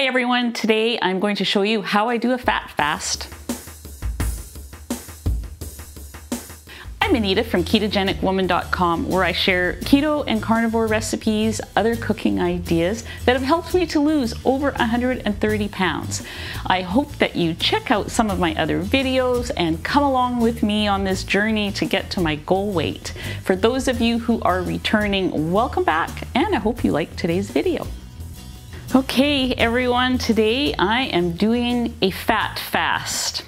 Hi everyone, today I'm going to show you how I do a fat fast. I'm Anita from KetogenicWoman.com, where I share keto and carnivore recipes, other cooking ideas that have helped me to lose over 130 pounds. I hope that you check out some of my other videos and come along with me on this journey to get to my goal weight. For those of you who are returning, welcome back, and I hope you like today's video. Okay everyone, today I am doing a fat fast.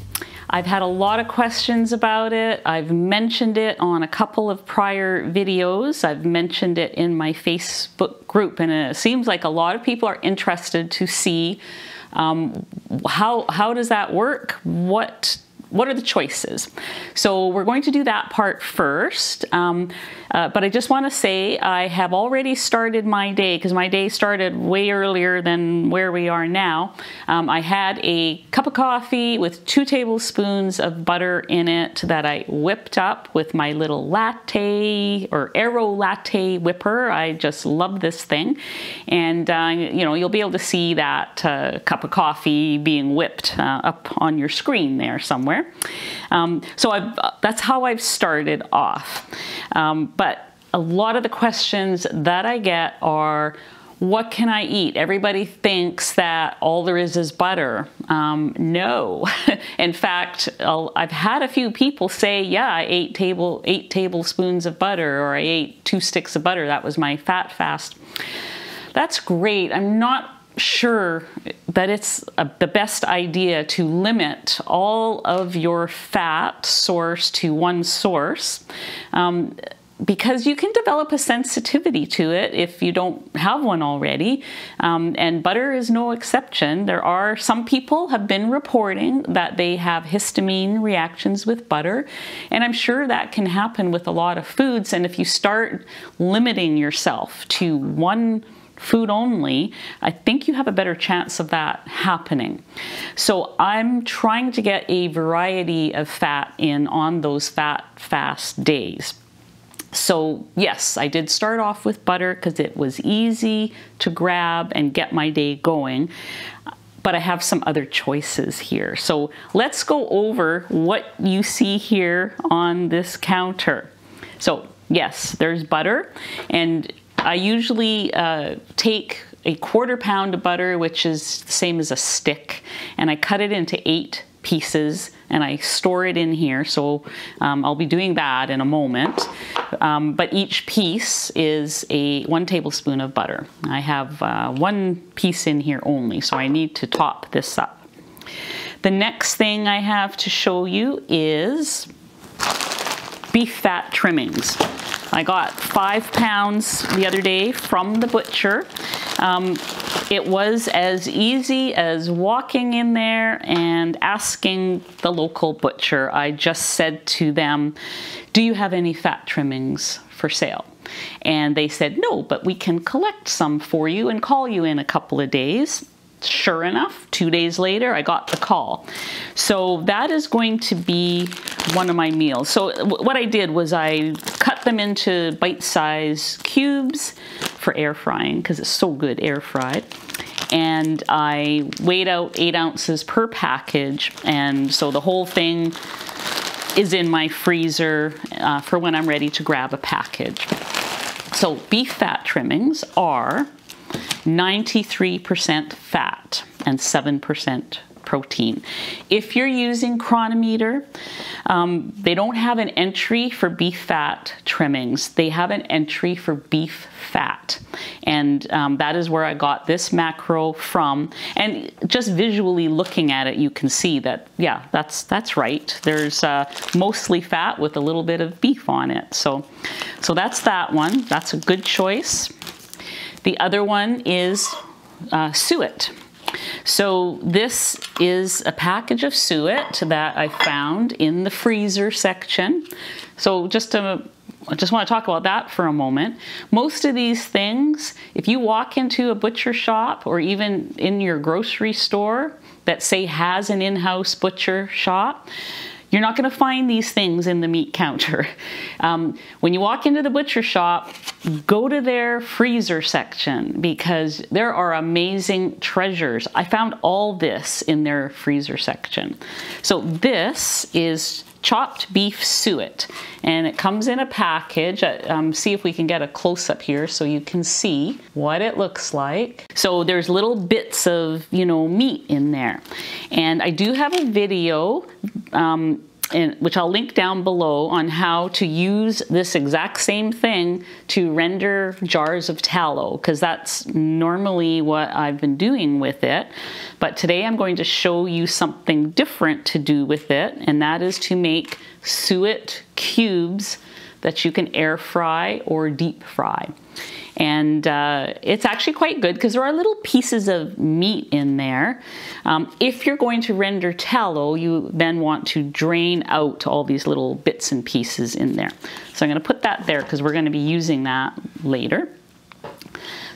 I've had a lot of questions about it. I've mentioned it on a couple of prior videos. I've mentioned it in my Facebook group, and it seems like a lot of people are interested to see how does that work? What are the choices? So we're going to do that part first, but I just want to say I have already started my day, because my day started way earlier than where we are now. I had a cup of coffee with 2 tablespoons of butter in it that I whipped up with my little latte or Aero latte whipper. I just love this thing, and you know, you'll be able to see that cup of coffee being whipped up on your screen there somewhere. So that's how I've started off. But a lot of the questions that I get are, what can I eat? Everybody thinks that all there is butter. No. In fact, I've had a few people say, yeah, I ate 8 tablespoons of butter, or I ate 2 sticks of butter. That was my fat fast. That's great. I'm not sure that it's the best idea to limit all of your fat source to one source, because you can develop a sensitivity to it if you don't have one already, and butter is no exception. There are some people have been reporting that they have histamine reactions with butter, and I'm sure that can happen with a lot of foods. And if you start limiting yourself to one food only, I think you have a better chance of that happening. So I'm trying to get a variety of fat in on those fat fast days. So yes, I did start off with butter because it was easy to grab and get my day going, but I have some other choices here. So let's go over what you see here on this counter. So yes, there's butter, and I usually take a 1/4 pound of butter, which is the same as a stick, and I cut it into 8 pieces and I store it in here. So I'll be doing that in a moment. But each piece is 1 tablespoon of butter. I have 1 piece in here only, so I need to top this up. The next thing I have to show you is beef fat trimmings. I got 5 pounds the other day from the butcher. It was as easy as walking in there and asking the local butcher. I just said to them, do you have any fat trimmings for sale? And they said, no, but we can collect some for you and call you in a couple of days. Sure enough, 2 days later, I got the call. So that is going to be one of my meals. So what I did was I cut them into bite-sized cubes for air frying, because it's so good air fried. And I weighed out 8 ounces per package. And so the whole thing is in my freezer for when I'm ready to grab a package. So beef fat trimmings are 93% fat and 7% protein. If you're using Cronometer, they don't have an entry for beef fat trimmings. They have an entry for beef fat. And that is where I got this macro from. And just visually looking at it, you can see that, yeah, that's right. There's mostly fat with a little bit of beef on it. So that's that one. That's a good choice. The other one is Suet. So this is a package of Suet that I found in the freezer section. So I just want to talk about that for a moment. Most of these things, if you walk into a butcher shop or even in your grocery store that say has an in-house butcher shop, You're not going to find these things in the meat counter. When you walk into the butcher shop, go to their freezer section because there are amazing treasures. I found all this in their freezer section. So this is chopped beef suet, and it comes in a package. See if we can get a close-up here so you can see what it looks like. So there's little bits of, you know, meat in there. And I do have a video which I'll link down below on how to use this exact same thing to render jars of tallow, because that's normally what I've been doing with it. But today I'm going to show you something different to do with it, and that is to make suet cubes that you can air fry or deep fry. And it's actually quite good because there are little pieces of meat in there. If you're going to render tallow, you then want to drain out all these little bits and pieces in there. So I'm going to put that there because we're going to be using that later.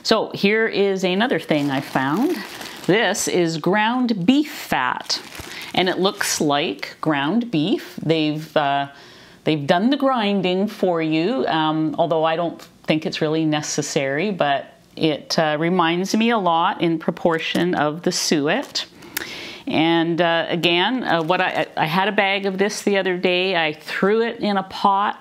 So here is another thing I found. This is ground beef fat, and it looks like ground beef. They've done the grinding for you, although I don't think it's really necessary, but it reminds me a lot in proportion of the suet. And again, I had a bag of this the other day. I threw it in a pot,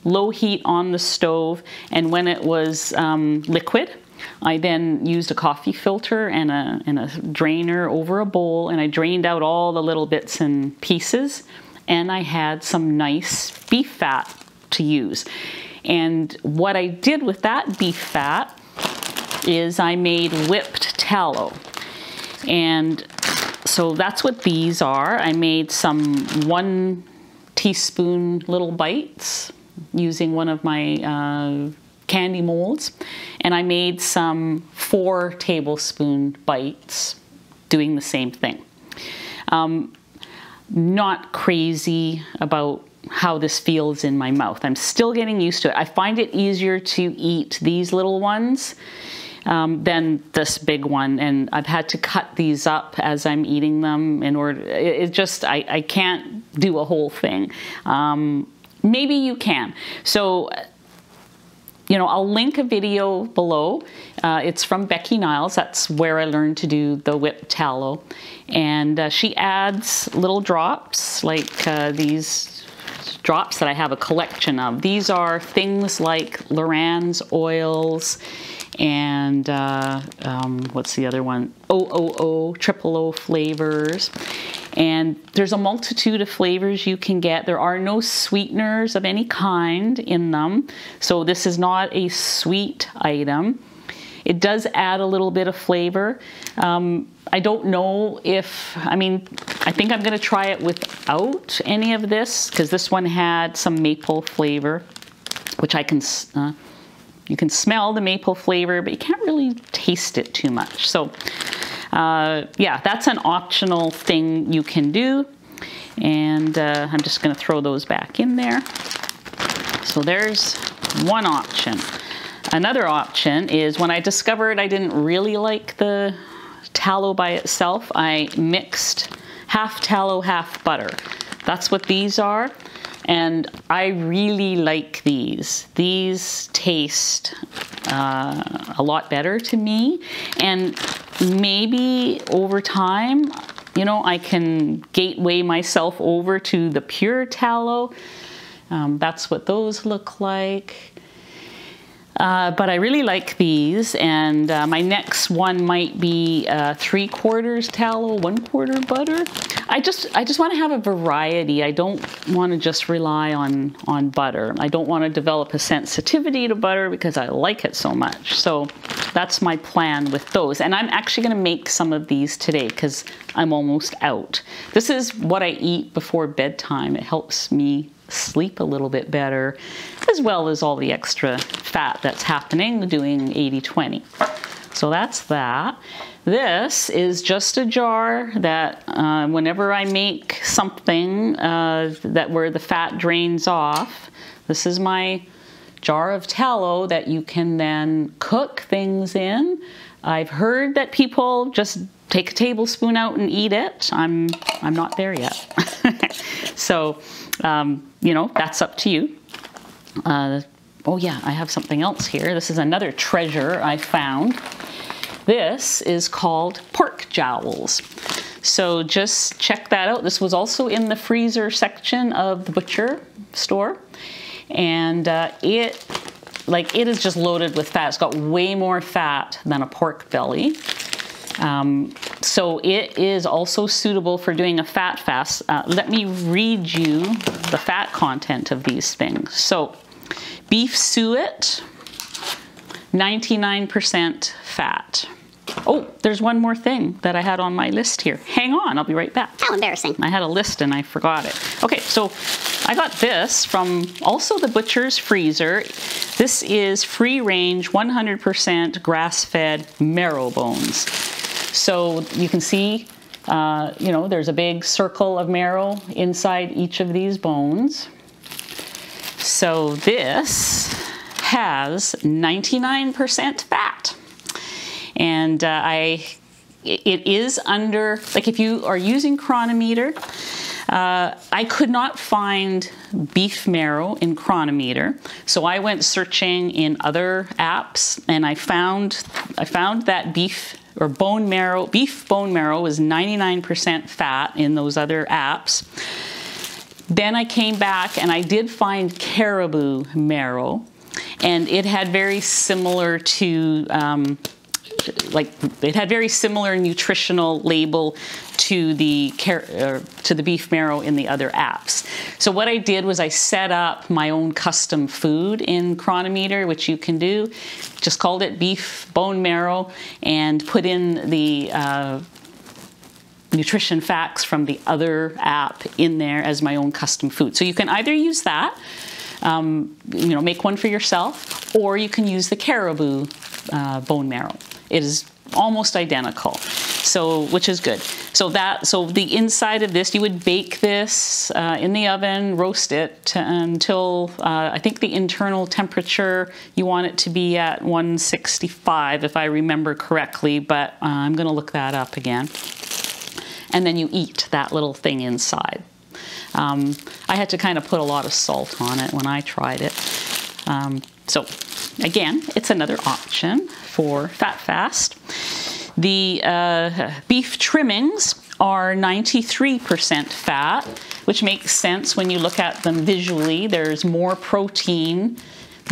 low heat on the stove, and when it was liquid, I then used a coffee filter and a drainer over a bowl, and I drained out all the little bits and pieces, and I had some nice beef fat to use. And what I did with that beef fat is I made whipped tallow. And so that's what these are. I made some 1 teaspoon little bites using one of my candy molds. And I made some 4 tablespoon bites doing the same thing. Not crazy about how this feels in my mouth. I'm still getting used to it. I find it easier to eat these little ones than this big one, and I've had to cut these up as I'm eating them in order, I can't do a whole thing. Maybe you can. So, you know, I'll link a video below. It's from Becky Niles. That's where I learned to do the whipped tallow. And she adds little drops like these drops that I have a collection of. These are things like Loran's oils and what's the other one? OOO, triple O flavors. And there's a multitude of flavors you can get. There are no sweeteners of any kind in them. So this is not a sweet item. It does add a little bit of flavor. I don't know if, I think I'm gonna try it without any of this because this one had some maple flavor, which you can smell the maple flavor, but you can't really taste it too much. So yeah, that's an optional thing you can do. And I'm just gonna throw those back in there. So there's one option. Another option is when I discovered I didn't really like the tallow by itself, I mixed half tallow, half butter. That's what these are. And I really like these. These taste a lot better to me. And maybe over time, you know, I can gateway myself over to the pure tallow. That's what those look like. But I really like these, and my next one might be 3/4 tallow, 1/4 butter. I just want to have a variety. I don't want to just rely on butter. I don't want to develop a sensitivity to butter because I like it so much. So that's my plan with those. And I'm actually going to make some of these today because I'm almost out. This is what I eat before bedtime. It helps me sleep a little bit better, as well as all the extra fat that's happening doing 80-20. So that's that. This is just a jar that whenever I make something where the fat drains off, this is my jar of tallow that you can then cook things in. I've heard that people just take a tablespoon out and eat it. I'm not there yet. So, you know, that's up to you. Oh yeah, I have something else here. This is another treasure I found. This is called pork jowls. So just check that out. This was also in the freezer section of the butcher store. And it is just loaded with fat. It's got way more fat than a pork belly. So it is also suitable for doing a fat fast. Let me read you the fat content of these things. So beef suet, 99% fat. Oh, there's one more thing that I had on my list here. Hang on, I'll be right back. How embarrassing. I had a list and I forgot it. Okay, so I got this from also the butcher's freezer. This is free range, 100% grass-fed marrow bones. So you can see, you know, there's a big circle of marrow inside each of these bones. So this has 99% fat. And it is under, like if you are using Cronometer, I could not find beef marrow in Cronometer. So I went searching in other apps and I found that beef bone marrow was 99% fat in those other apps. Then I came back and I did find caribou marrow, and it had very similar to it had very similar nutritional label to the beef marrow in the other apps. So what I did was I set up my own custom food in Cronometer, which you can do. Just called it beef bone marrow and put in the nutrition facts from the other app in there as my own custom food. So you can either use that, you know, make one for yourself, or you can use the caribou bone marrow. It is almost identical, so which is good. So the inside of this, you would bake this in the oven, roast it until I think the internal temperature you want it to be at 165, if I remember correctly. But I'm going to look that up again. And then you eat that little thing inside. I had to kind of put a lot of salt on it when I tried it. So again, it's another option for fat fast. The beef trimmings are 93% fat, which makes sense when you look at them visually. There's more protein,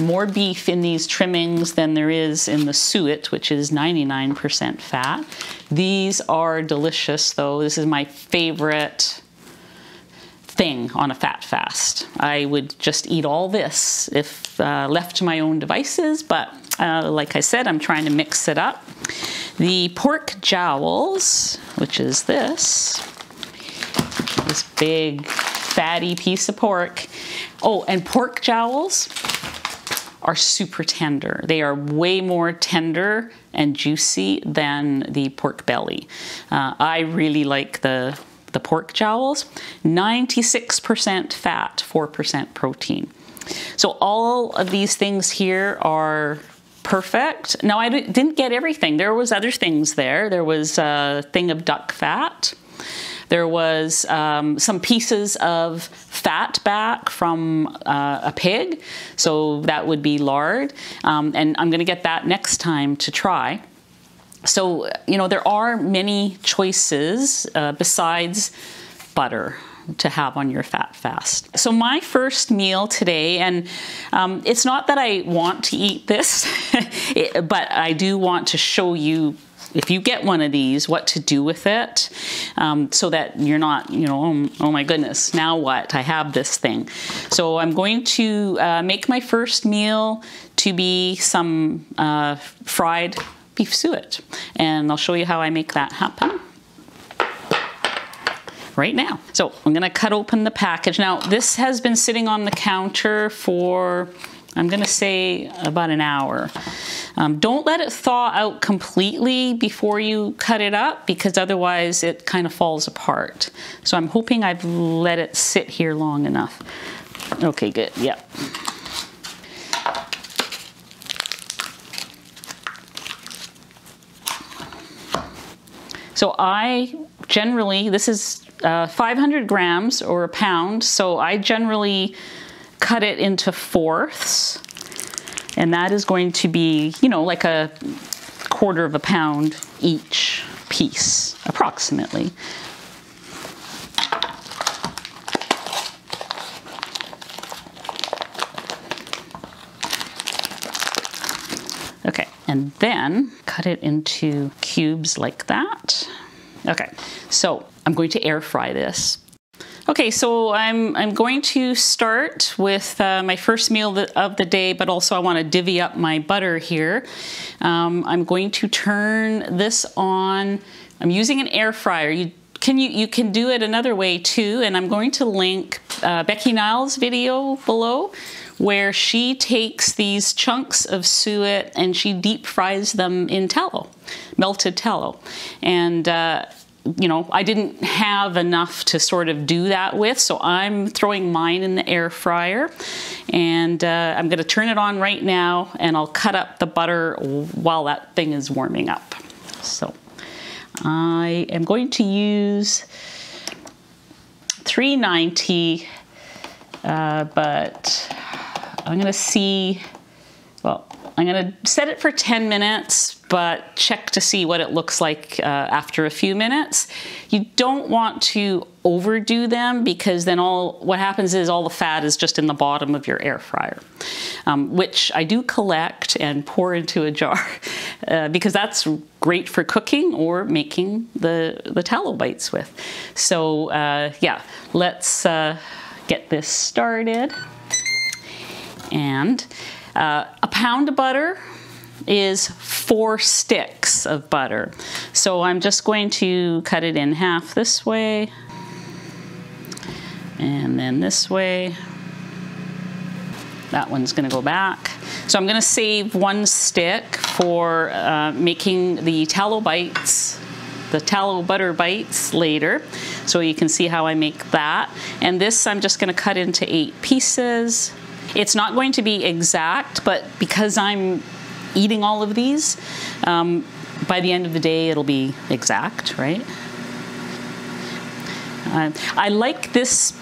more beef in these trimmings than there is in the suet, which is 99% fat. These are delicious though. This is my favorite thing on a fat fast. I would just eat all this if left to my own devices, but like I said, I'm trying to mix it up. The pork jowls, which is this big fatty piece of pork. Oh, and pork jowls are super tender. They are way more tender and juicy than the pork belly. I really like the pork jowls. 96% fat, 4% protein. So all of these things here are perfect. Now I didn't get everything. There was other things there. There was a thing of duck fat. There was some pieces of fat back from a pig. So that would be lard. And I'm gonna get that next time to try. So, you know, there are many choices besides butter to have on your fat fast. So my first meal today, and it's not that I want to eat this, but I do want to show you, if you get one of these, what to do with it, so that you're not, you know, oh my goodness, now what? I have this thing. So I'm going to make my first meal to be some fried beef suet, and I'll show you how I make that happen right now. So I'm going to cut open the package. Now this has been sitting on the counter for, I'm going to say, about an hour. Don't let it thaw out completely before you cut it up, because otherwise it kind of falls apart. So I'm hoping I've let it sit here long enough. Okay, good. Yep. So I generally, this is 500 grams or a pound, so I generally cut it into fourths, and that is going to be, you know, like a quarter of a pound each piece, approximately. Okay, and then cut it into cubes like that. Okay, so I'm going to air fry this. Okay, so I'm going to start with my first meal of the day, but also I want to divvy up my butter here. I'm going to turn this on. I'm using an air fryer. You can do it another way too, and I'm going to link Becky Niles' video below, where she takes these chunks of suet and she deep fries them in tallow, melted tallow. And you know, I didn't have enough to sort of do that with, so I'm throwing mine in the air fryer, and I'm going to turn it on right now, and I'll cut up the butter while that thing is warming up. So I am going to use 390, but I'm going to see, well, I'm going to set it for 10 minutes, but check to see what it looks like after a few minutes. You don't want to overdo them, because then what happens is all the fat is just in the bottom of your air fryer, which I do collect and pour into a jar because that's great for cooking or making the tallow bites with. So yeah, let's get this started. And a pound of butter is 4 sticks of butter. So I'm just going to cut it in half this way, and then this way. That one's gonna go back. So I'm gonna save 1 stick for making the tallow bites, the tallow butter bites later. So you can see how I make that. And this I'm just gonna cut into 8 pieces. It's not going to be exact, but because I'm eating all of these, by the end of the day it'll be exact, right? I like this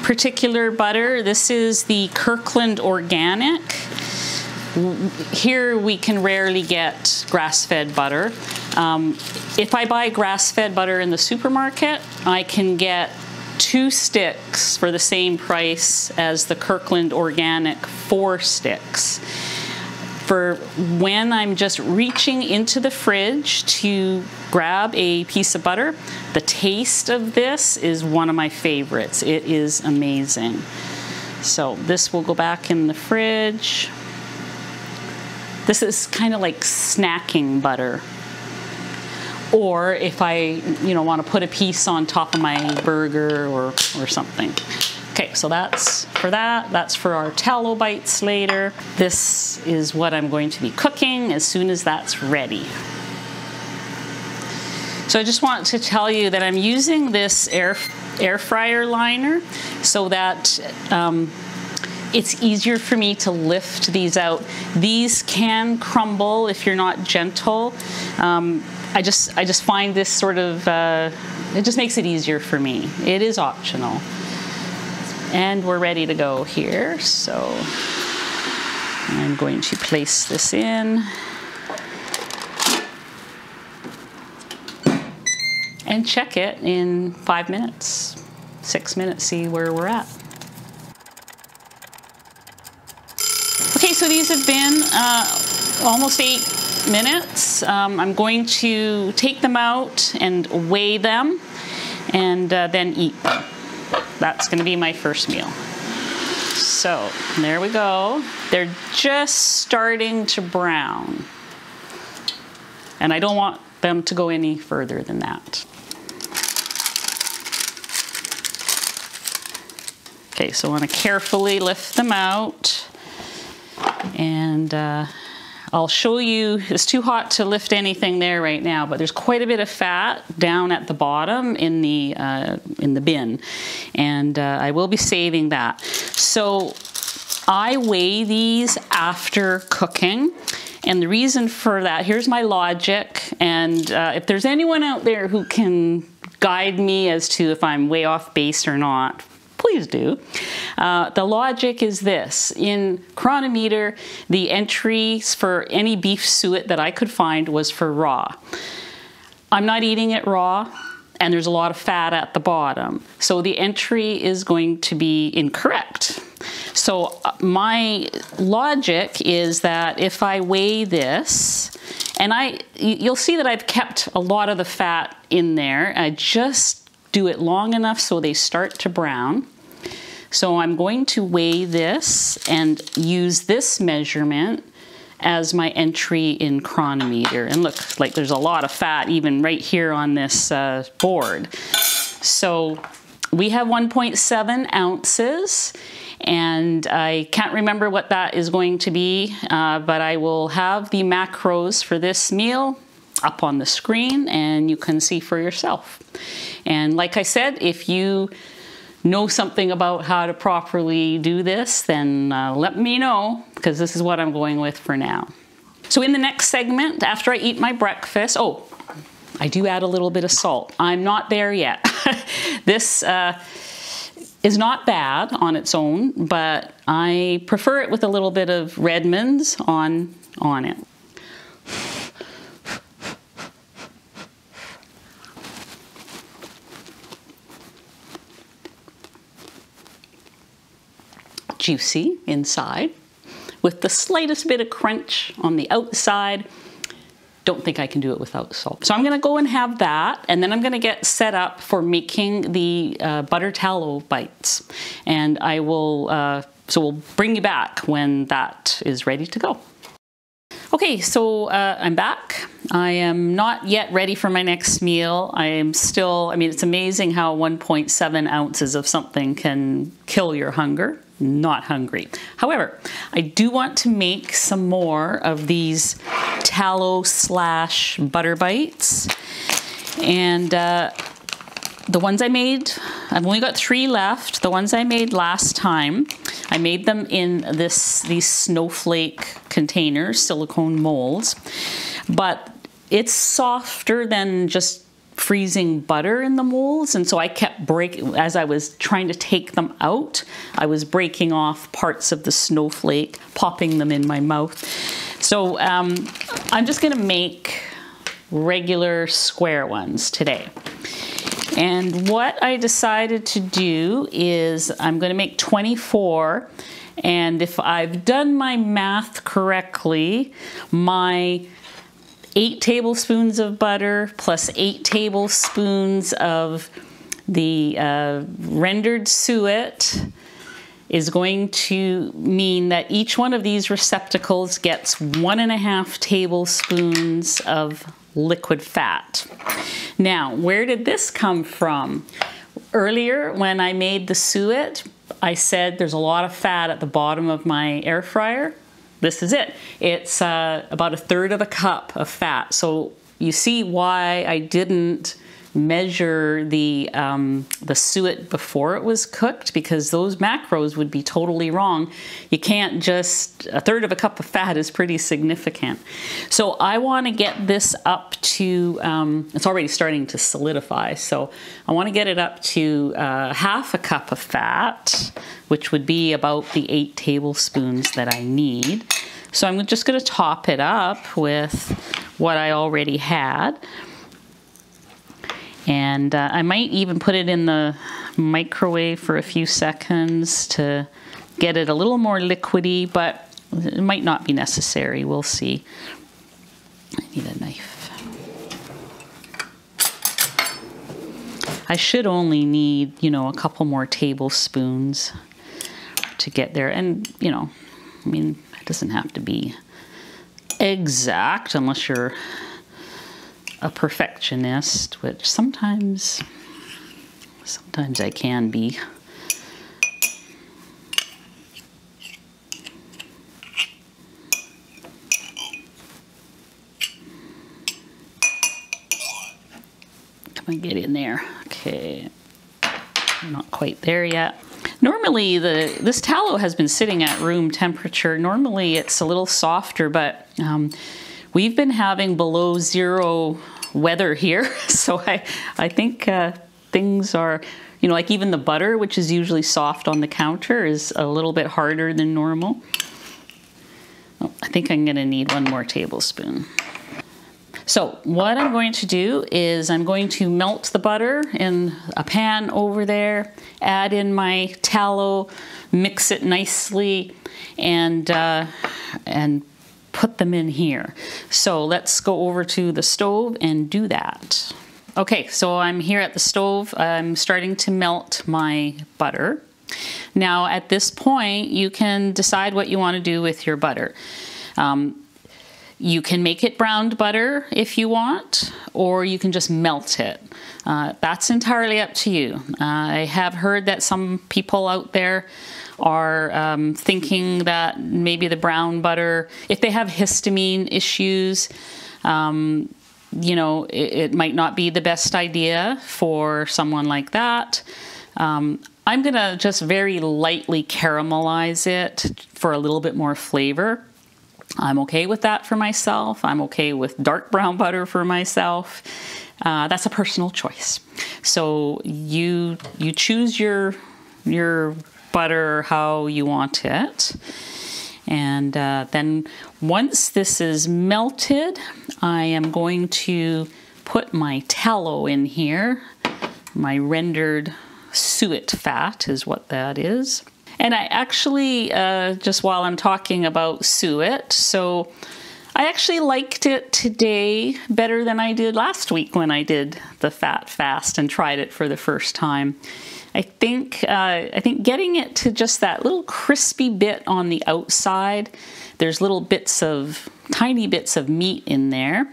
particular butter. This is the Kirkland Organic. Here we can rarely get grass-fed butter. If I buy grass-fed butter in the supermarket, I can get 2 sticks for the same price as the Kirkland Organic 4 sticks. For when I'm just reaching into the fridge to grab a piece of butter, the taste of this is one of my favorites. It is amazing. So this will go back in the fridge. This is kind of like snacking butter. Or if I, want to put a piece on top of my burger or something. Okay, so that's for that. That's for our tallow bites later. This is what I'm going to be cooking as soon as that's ready. So I just want to tell you that I'm using this air fryer liner so that it's easier for me to lift these out. These can crumble if you're not gentle. I just find this sort of, it just makes it easier for me. It is optional. And we're ready to go here. So I'm going to place this in. And check it in 5 minutes, 6 minutes, see where we're at. Okay, so these have been almost 8 minutes. I'm going to take them out and weigh them and then eat them. That's going to be my first meal. So there we go. They're just starting to brown. And I don't want them to go any further than that. Okay, so I want to carefully lift them out. And I'll show you, it's too hot to lift anything there right now, but there's quite a bit of fat down at the bottom in the bin, and I will be saving that. So I weigh these after cooking, and the reason for that, here's my logic, and if there's anyone out there who can guide me as to if I'm way off base or not, please do. The logic is this. In Cronometer, the entries for any beef suet that I could find was for raw. I'm not eating it raw, and there's a lot of fat at the bottom. So the entry is going to be incorrect. So my logic is that if I weigh this, and you'll see that I've kept a lot of the fat in there. I just do it long enough so they start to brown. So I'm going to weigh this and use this measurement as my entry in Cronometer. And look, like there's a lot of fat even right here on this board. So we have 1.7 ounces, and I can't remember what that is going to be, but I will have the macros for this meal up on the screen and you can see for yourself. And like I said, if you know something about how to properly do this, then let me know, because this is what I'm going with for now. So in the next segment, after I eat my breakfast, oh, I do add a little bit of salt. I'm not there yet. This is not bad on its own, but I prefer it with a little bit of Redmond's on it. Juicy inside with the slightest bit of crunch on the outside. Don't think I can do it without salt. So I'm gonna go and have that, and then I'm gonna get set up for making the butter tallow bites. And I will, so we'll bring you back when that is ready to go. Okay, so I'm back. I am not yet ready for my next meal. I am still, I mean, it's amazing how 1.7 ounces of something can kill your hunger. Not hungry. However, I do want to make some more of these tallow slash butter bites. And the ones I made, I've only got 3 left. The ones I made last time, I made them in these snowflake containers, silicone molds. But it's softer than just freezing butter in the molds, and so I kept breaking, as I was trying to take them out, I was breaking off parts of the snowflake, popping them in my mouth. So I'm just gonna make regular square ones today. And what I decided to do is I'm gonna make 24, and if I've done my math correctly, my 8 tablespoons of butter plus 8 tablespoons of the rendered suet is going to mean that each one of these receptacles gets 1.5 tablespoons of liquid fat. Now, where did this come from? Earlier, when I made the suet, I said there's a lot of fat at the bottom of my air fryer. This is it. It's about 1/3 of a cup of fat. So you see why I didn't measure the suet before it was cooked, because those macros would be totally wrong. You can't just, 1/3 of a cup of fat is pretty significant. So I want to get this up to, it's already starting to solidify, so I want to get it up to 1/2 a cup of fat, which would be about the 8 tablespoons that I need. So I'm just going to top it up with what I already had. And I might even put it in the microwave for a few seconds to get it a little more liquidy, but it might not be necessary. We'll see. I need a knife. I should only need, you know, a couple more tablespoons to get there. And, you know, I mean, it doesn't have to be exact unless you're a perfectionist, which sometimes I can be. Come on, get in there. Okay, I'm not quite there yet. Normally, this tallow has been sitting at room temperature. Normally, it's a little softer, but we've been having below 0 weather here. So I think things are, you know, like even the butter, which is usually soft on the counter, is a little bit harder than normal. Oh, I think I'm gonna need 1 more tablespoon. So what I'm going to do is I'm going to melt the butter in a pan over there, add in my tallow, mix it nicely, and put them in here. So let's go over to the stove and do that. Okay, so I'm here at the stove. I'm starting to melt my butter. Now at this point, you can decide what you want to do with your butter. You can make it browned butter if you want, or you can just melt it. That's entirely up to you. I have heard that some people out there are thinking that maybe the brown butter, if they have histamine issues, you know, it might not be the best idea for someone like that. I'm gonna just very lightly caramelize it for a little bit more flavor. I'm okay with that for myself. I'm okay with dark brown butter for myself. That's a personal choice. So you choose your butter how you want it. And then once this is melted, I am going to put my tallow in here. My rendered suet fat is what that is. And I actually, just while I'm talking about suet, so I actually liked it today better than I did last week when I did the fat fast and tried it for the first time. I think getting it to just that little crispy bit on the outside, there's little bits of, tiny bits of meat in there,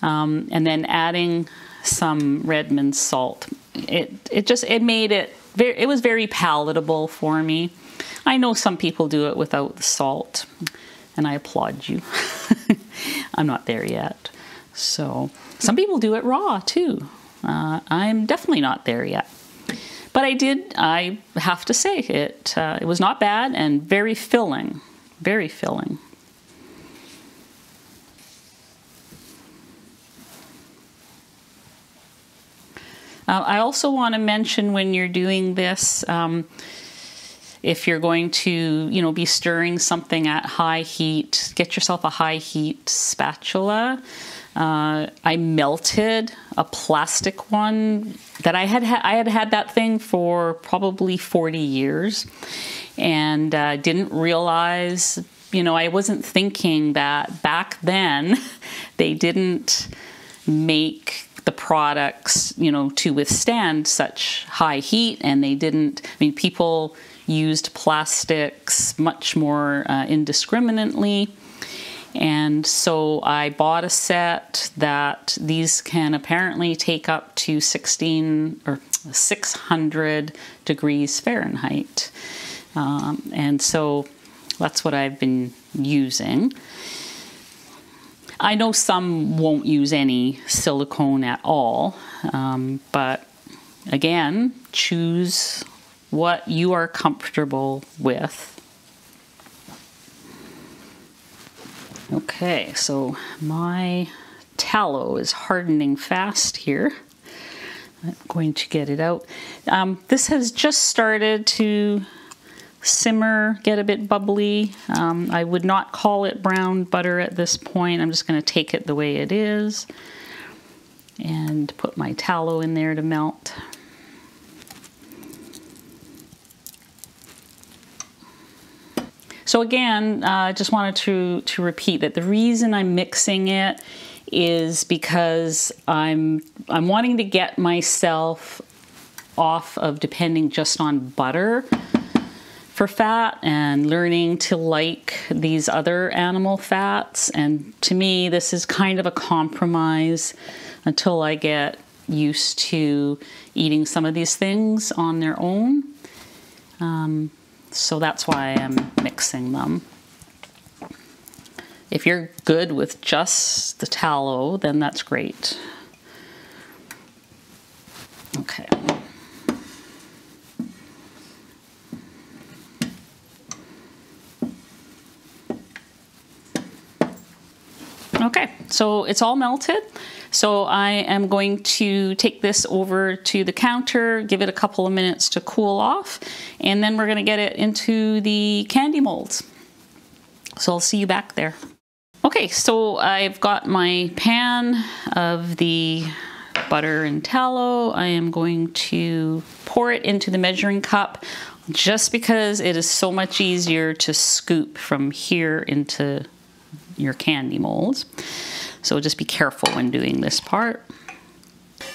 and then adding some Redmond salt. It made it, it was very palatable for me. I know some people do it without the salt, and I applaud you. I'm not there yet. So some people do it raw too. I'm definitely not there yet. But I have to say, it was not bad and very filling, very filling. I also want to mention when you're doing this, if you're going to, you know, be stirring something at high heat, get yourself a high heat spatula. I melted a plastic one that I had had that thing for probably 40 years, and didn't realize, you know, I wasn't thinking that back then they didn't make the products, you know, to withstand such high heat, and they didn't, I mean, people used plastics much more indiscriminately. And so I bought a set that these can apparently take up to 600 degrees Fahrenheit. And so that's what I've been using. I know some won't use any silicone at all, but again, choose what you are comfortable with. Okay, so my tallow is hardening fast here. I'm going to get it out. This has just started to simmer, get a bit bubbly. I would not call it brown butter at this point. I'm just going to take it the way it is and put my tallow in there to melt. So again, I just wanted to repeat that the reason I'm mixing it is because I'm wanting to get myself off of depending just on butter for fat and learning to like these other animal fats. And to me, this is kind of a compromise until I get used to eating some of these things on their own. So that's why I'm mixing them. If you're good with just the tallow, then that's great. Okay. Okay, so it's all melted. So I am going to take this over to the counter, give it a couple of minutes to cool off, and then we're going to get it into the candy molds. So I'll see you back there. Okay, so I've got my pan of the butter and tallow. I am going to pour it into the measuring cup just because it is so much easier to scoop from here into your candy molds. So just be careful when doing this part.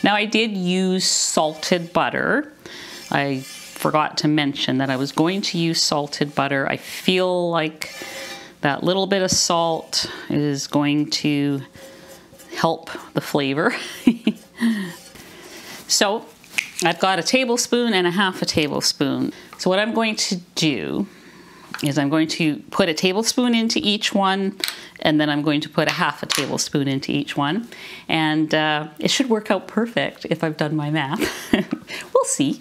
Now I did use salted butter. I forgot to mention that I was going to use salted butter. I feel like that little bit of salt is going to help the flavor. So I've got a tablespoon and a half a tablespoon. So what I'm going to do is I'm going to put a tablespoon into each one, and then I'm going to put a half a tablespoon into each one. And it should work out perfect if I've done my math. We'll see.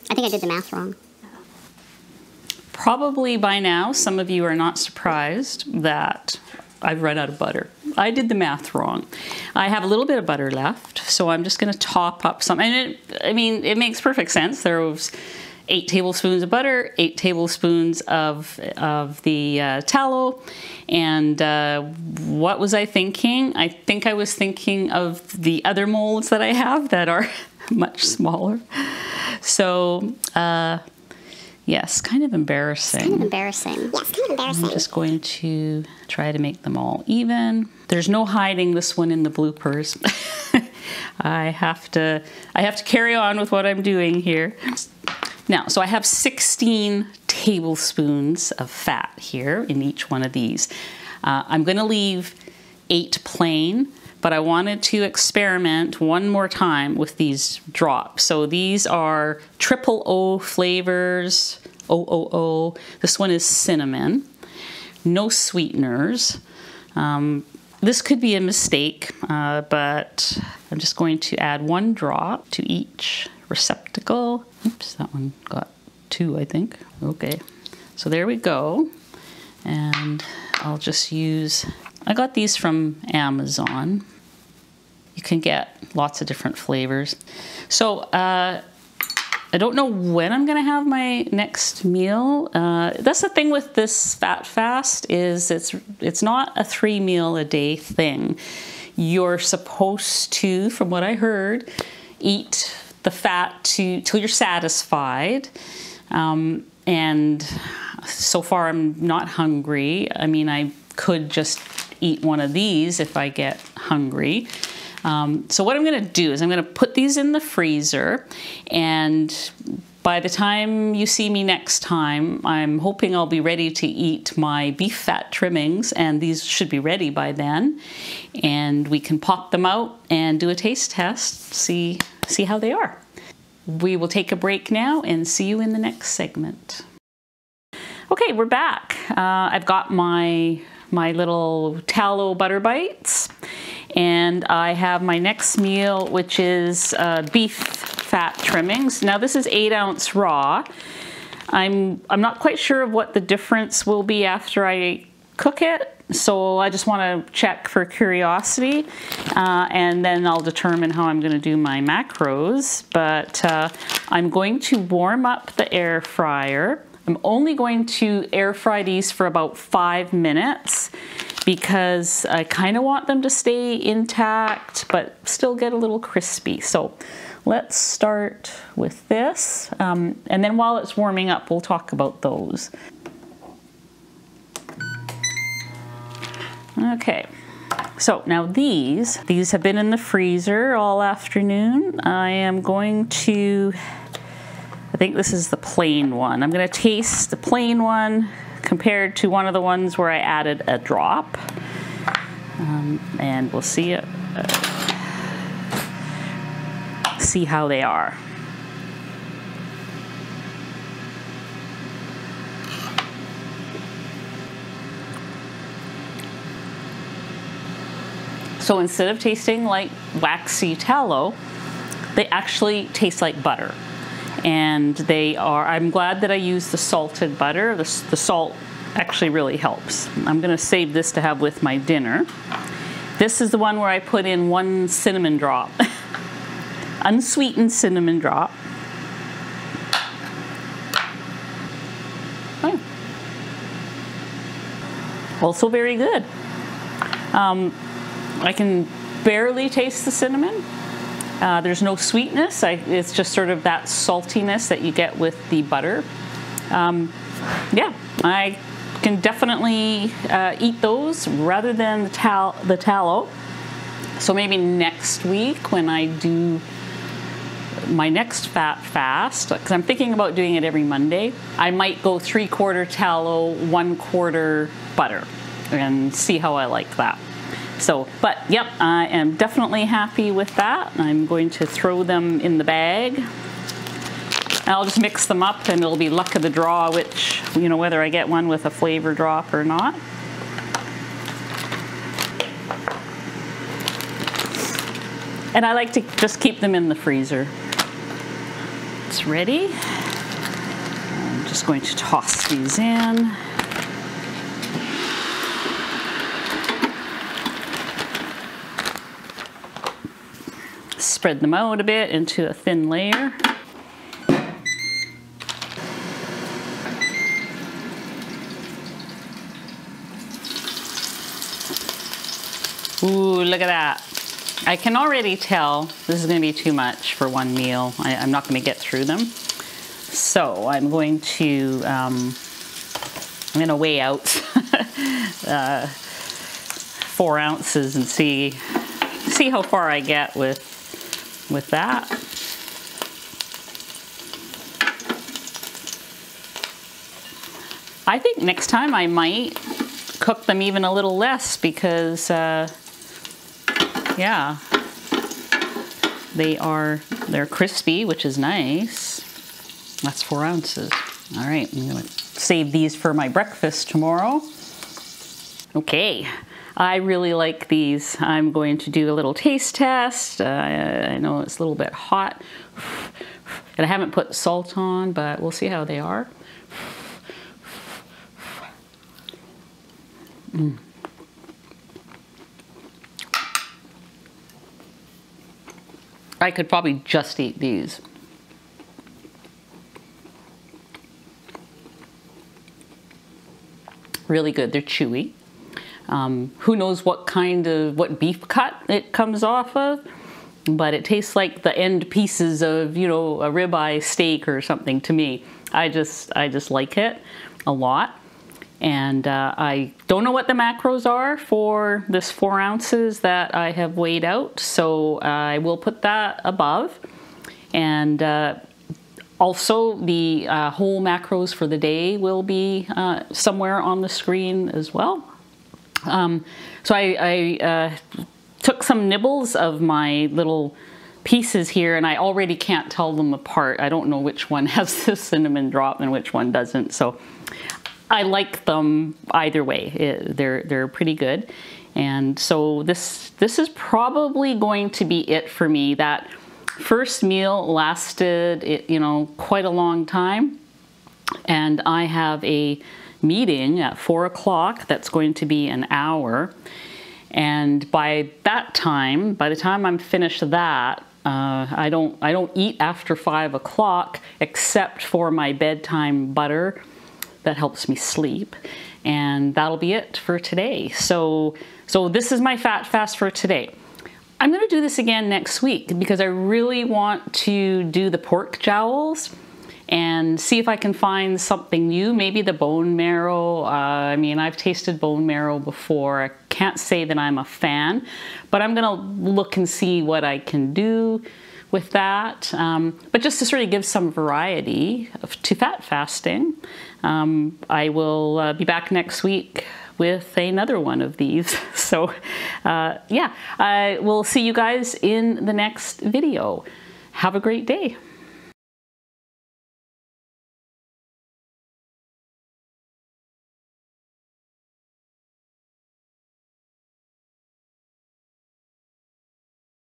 I think I did the math wrong. Probably by now, some of you are not surprised that I've run out of butter. I did the math wrong. I have a little bit of butter left, so I'm just gonna top up some. And it makes perfect sense. There was 8 tablespoons of butter, 8 tablespoons of the tallow. And what was I thinking? I think I was thinking of the other molds that I have that are much smaller. So, yes, kind of embarrassing. It's kind of embarrassing. Yes, kind of embarrassing. I'm just going to try to make them all even. There's no hiding this one in the bloopers. I have to carry on with what I'm doing here. Now, so I have 16 tablespoons of fat here in each one of these. I'm going to leave 8 plain, but I wanted to experiment one more time with these drops. So these are triple O flavors, OOO. This one is cinnamon, no sweeteners. This could be a mistake, but I'm just going to add 1 drop to each receptacle. Oops, that one got 2, I think. Okay, so there we go. And I'll just use, I got these from Amazon. You can get lots of different flavors. So I don't know when I'm gonna have my next meal. That's the thing with this fat fast is it's not a 3 meal a day thing. You're supposed to, from what I heard, eat the fat till you're satisfied. And so far I'm not hungry. I mean, I could just eat one of these if I get hungry. So what I'm gonna do is I'm gonna put these in the freezer, and by the time you see me next time, I'm hoping I'll be ready to eat my beef fat trimmings, and these should be ready by then. And we can pop them out and do a taste test, see how they are. We will take a break now and see you in the next segment. Okay, we're back. I've got my little tallow butter bites, and I have my next meal, which is beef fat trimmings. Now this is 8-ounce raw. I'm not quite sure of what the difference will be after I cook it, so I just want to check for curiosity, and then I'll determine how I'm going to do my macros. But I'm going to warm up the air fryer. I'm only going to air fry these for about 5 minutes because I kind of want them to stay intact but still get a little crispy. So let's start with this, and then while it's warming up we'll talk about those. Okay, so now these have been in the freezer all afternoon. I am going to, I think this is the plain one. I'm going to taste the plain one compared to one of the ones where I added a drop. And we'll see how they are. So instead of tasting like waxy tallow, they actually taste like butter. And they are, I'm glad that I used the salted butter. The salt actually really helps. I'm gonna save this to have with my dinner. This is the one where I put in 1 cinnamon drop. Unsweetened cinnamon drop. Oh. Also very good. I can barely taste the cinnamon. There's no sweetness. It's just sort of that saltiness that you get with the butter. Yeah, I can definitely eat those rather than the tallow. So maybe next week when I do my next fat fast, because I'm thinking about doing it every Monday, I might go 3/4 tallow, 1/4 butter and see how I like that. So, but yep, I am definitely happy with that. I'm going to throw them in the bag. I'll just mix them up and it'll be luck of the draw, which, you know, whether I get one with a flavor drop or not. And I like to just keep them in the freezer. It's ready. I'm just going to toss these in. Spread them out a bit into a thin layer. Ooh, look at that. I can already tell this is going to be too much for one meal. I'm not going to get through them. So I'm going to weigh out 4 ounces and see how far I get with that. I think next time I might cook them even a little less because yeah, they're crispy, which is nice. That's 4 ounces. All right, I'm gonna save these for my breakfast tomorrow. Okay, I really like these. I'm going to do a little taste test. I know it's a little bit hot, and I haven't put salt on, but we'll see how they are. Mm. I could probably just eat these. Really good. They're chewy. Who knows what beef cut it comes off of, but it tastes like the end pieces of, you know, a ribeye steak or something to me. I just like it a lot. And I don't know what the macros are for this 4 ounces that I have weighed out, so I will put that above. And also the whole macros for the day will be somewhere on the screen as well. So I took some nibbles of my little pieces here, and I already can't tell them apart. I don't know which one has the cinnamon drop and which one doesn't. So I like them either way. They're pretty good. And so this is probably going to be it for me. That first meal lasted, you know, quite a long time. And I have a meeting at 4 o'clock that's going to be an hour. And by that time, by the time I'm finished that, I don't eat after 5 o'clock except for my bedtime butter. That helps me sleep, and that'll be it for today. So this is my fat fast for today. I'm gonna do this again next week because I really want to do the pork jowls and see if I can find something new, maybe the bone marrow. I mean, I've tasted bone marrow before. I can't say that I'm a fan, but I'm gonna look and see what I can do with that, but just to sort of give some variety to fat fasting. I will be back next week with another one of these. So yeah, I will see you guys in the next video. Have a great day.